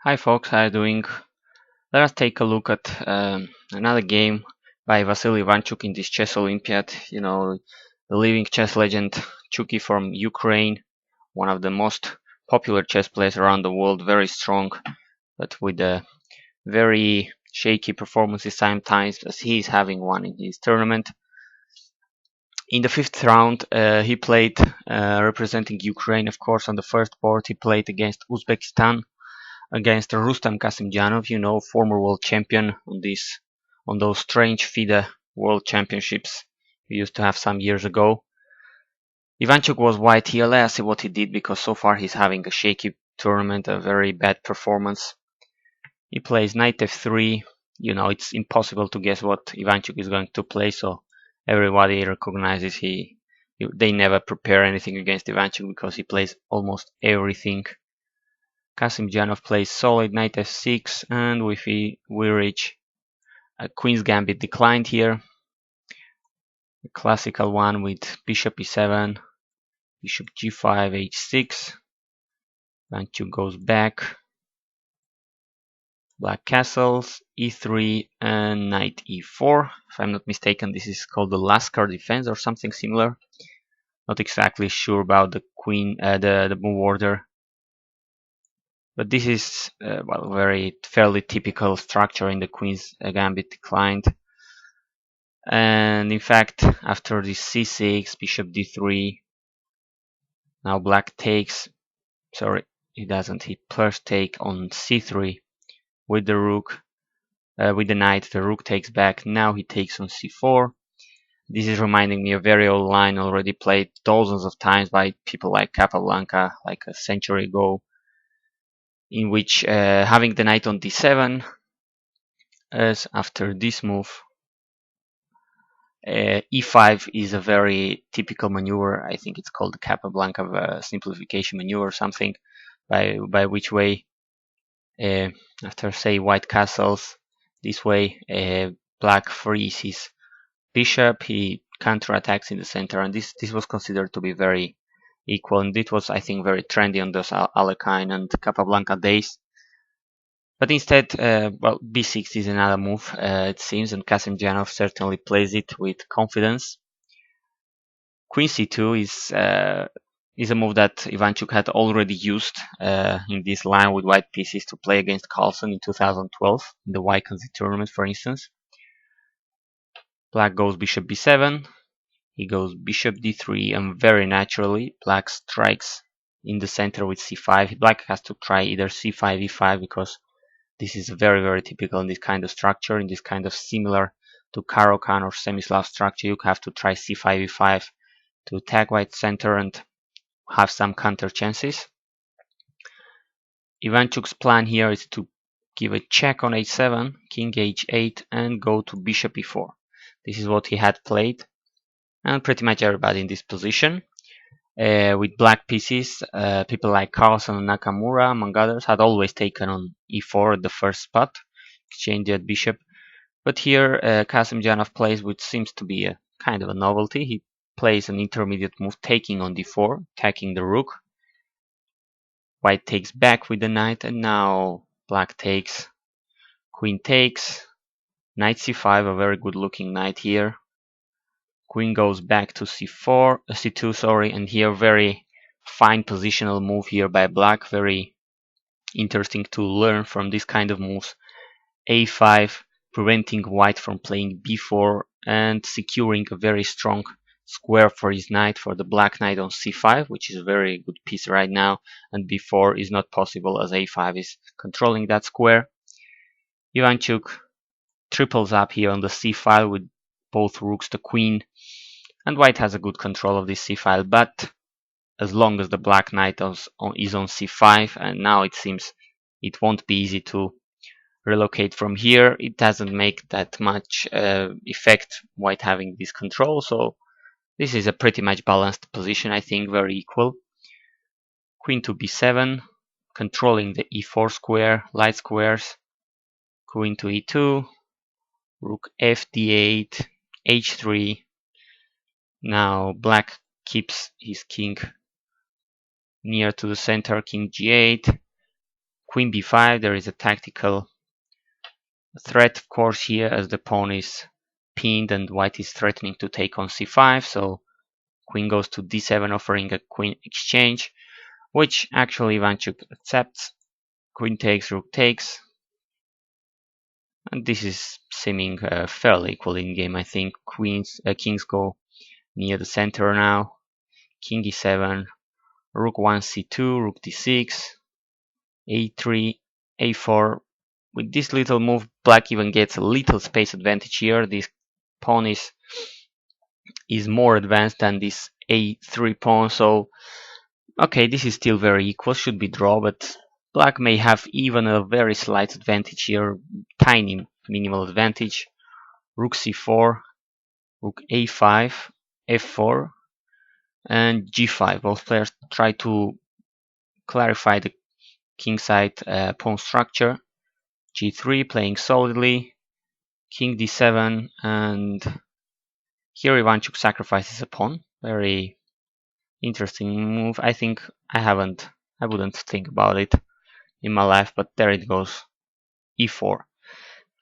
Hi folks, how are you doing? Let us take a look at another game by Vasily Ivanchuk in this chess Olympiad. The living chess legend Chucky from Ukraine, one of the most popular chess players around the world, very strong, but with a very shaky performances sometimes, as he is having one in his tournament. In the fifth round, he played representing Ukraine, of course. On the first board, he played against Uzbekistan, against Rustam Kasimdzhanov, former world champion on those strange FIDE world championships we used to have some years ago. Ivanchuk was white here. Let's see what he did, because so far he's having a shaky tournament, a very bad performance. He plays knight f3. It's impossible to guess what Ivanchuk is going to play, so everybody recognizes they never prepare anything against Ivanchuk because he plays almost everything. Kasimdzhanov plays solid knight f6, and we reach a queen's gambit declined here. The classical one with bishop e7, bishop g5, h6. Ivanchuk goes back. Black castles, e3, and knight e4. If I'm not mistaken, this is called the Lascar defense or something similar. Not exactly sure about the queen, the move order. But this is very fairly typical structure in the queen's gambit declined. And in fact, after this c6, bishop d3, now black takes. Sorry, he doesn't. He first take on c3 with the rook, with the knight. The rook takes back. Now he takes on c4. This is reminding me of a very old line already played dozens of times by people like Capablanca, like a century ago, in which having the knight on d7, as after this move, e5 is a very typical maneuver. I think it's called the Capablanca simplification maneuver or something, by which way, after say white castles, this way black frees his bishop, he counterattacks in the center, and this was considered to be very equal, and it was, I think, very trendy on those Alekhine and Capablanca days. But instead, b6 is another move, it seems, and Kasimdzhanov certainly plays it with confidence. Queen c2 is a move that Ivanchuk had already used in this line with white pieces to play against Carlsen in 2012 in the Wycombe tournament, for instance. Black goes bishop b7, he goes bishop d3, and very naturally black strikes in the center with c5. Black has to try either c5, e5, because this is very, very typical in this kind of structure, in this kind of similar to Caro-Kann or Semislav structure. You have to try c5, e5 to attack white center and have some counter chances. Ivanchuk's plan here is to give a check on h7, king h8, and go to bishop e4. This is what he had played, and pretty much everybody in this position. With black pieces, people like Carlsen and Nakamura, among others, had always taken on e4 at the first spot, exchange that bishop. But here, Kasimdzhanov plays which seems to be a kind of a novelty. He plays an intermediate move, taking on d4, attacking the rook. White takes back with the knight, and now black takes, queen takes, knight c5, a very good looking knight here. Queen goes back to c2, sorry, and here very fine positional move here by black, very interesting to learn from this kind of moves. a5, preventing white from playing b4 and securing a very strong square for his knight, for the black knight on c5, which is a very good piece right now, and b4 is not possible as a5 is controlling that square. Ivanchuk triples up here on the c file with both rooks to queen, and white has a good control of this c file, but as long as the black knight is on c5, and now it seems it won't be easy to relocate from here, it doesn't make that much effect, white having this control, so this is a pretty much balanced position, I think, very equal. Queen to b7, controlling the e4 square, light squares, queen to e2, rook f d8, h3. Now black keeps his king near to the center, king g8, Queen b5, there is a tactical threat, of course, here, as the pawn is pinned and white is threatening to take on c5, so queen goes to d7, offering a queen exchange, which actually Ivanchuk accepts. Queen takes, rook takes, and this is seeming fairly equal in game. I think kings go near the center now. King e7, rook 1 c2, rook d6, a3, a4. With this little move, black even gets a little space advantage here. This pawn is more advanced than this a3 pawn, so okay, this is still very equal, should be draw, but black may have even a very slight advantage here, tiny minimal advantage. Rook c4, rook a5, f4, and g5. Both players try to clarify the kingside pawn structure. g3 playing solidly, king d7, and here Ivanchuk sacrifices a pawn. Very interesting move. I think I wouldn't think about it in my life, but there it goes. e4.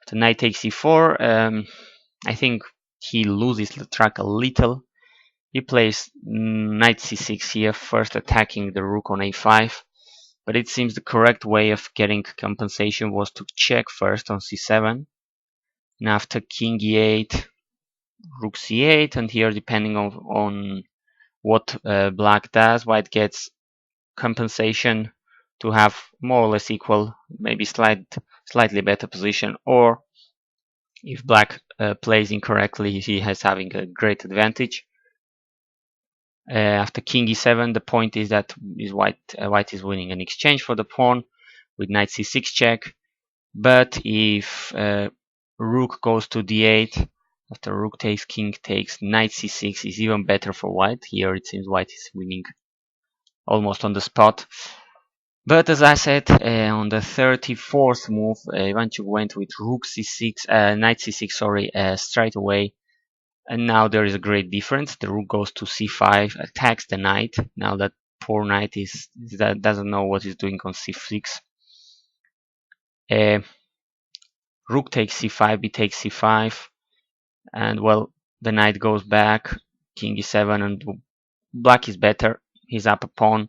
The knight takes e4. I think he loses the track a little. He plays knight c6 here, first attacking the rook on a5. But it seems the correct way of getting compensation was to check first on c7. And after king e8, rook c8, and here depending on what black does, white gets compensation to have more or less equal, maybe slightly better position, or if black plays incorrectly, he has having a great advantage. After king e7, the point is that white is winning an exchange for the pawn with knight c6 check. But if rook goes to d8, after rook takes, king takes, knight c6 is even better for white. Here it seems white is winning almost on the spot. But as I said, on the 34th move, Ivanchuk went with rook c6, knight c6, sorry, straight away. And now there is a great difference. The rook goes to c5, attacks the knight. Now that poor knight doesn't know what he's doing on c6. Rook takes c5, b takes c5, and well, the knight goes back, king e7, and black is better. He's up a pawn.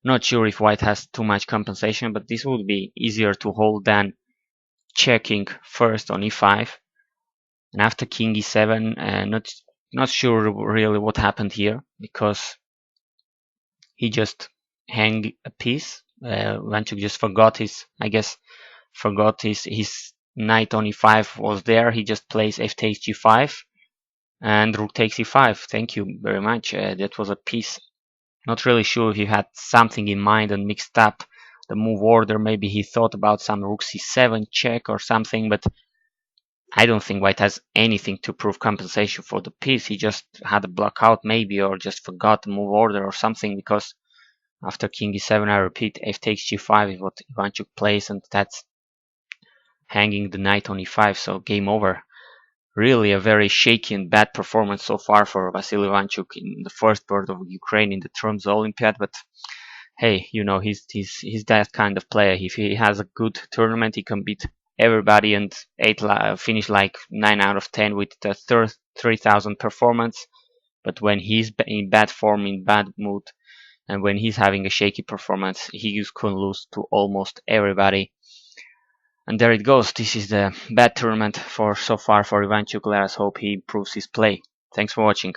Not sure if white has too much compensation, but this would be easier to hold than checking first on e5. And after king e7, not sure really what happened here, because he just hang a piece. Ivanchuk just forgot his knight on e5 was there. He just plays f takes g5 and rook takes e5. Thank you very much. That was a piece. Not really sure if he had something in mind and mixed up the move order. Maybe he thought about some rook c7 check or something, but I don't think white has anything to prove compensation for the piece. He just had a blockout maybe, or just forgot the move order or something, because after king e7, I repeat, f takes g5 is what Ivanchuk plays, and that's hanging the knight on e5, so game over. Really a very shaky and bad performance so far for Vasily Ivanchuk in the first bird of Ukraine in the Tromsø Olympiad, but hey, you know, he's that kind of player. If he has a good tournament, he can beat everybody and finish like 9 out of 10 with the 3000 performance. But when he's in bad form, in bad mood, and when he's having a shaky performance, he can lose to almost everybody. And there it goes. This is the bad tournament so far for Ivanchuk. Let us hope he improves his play. Thanks for watching.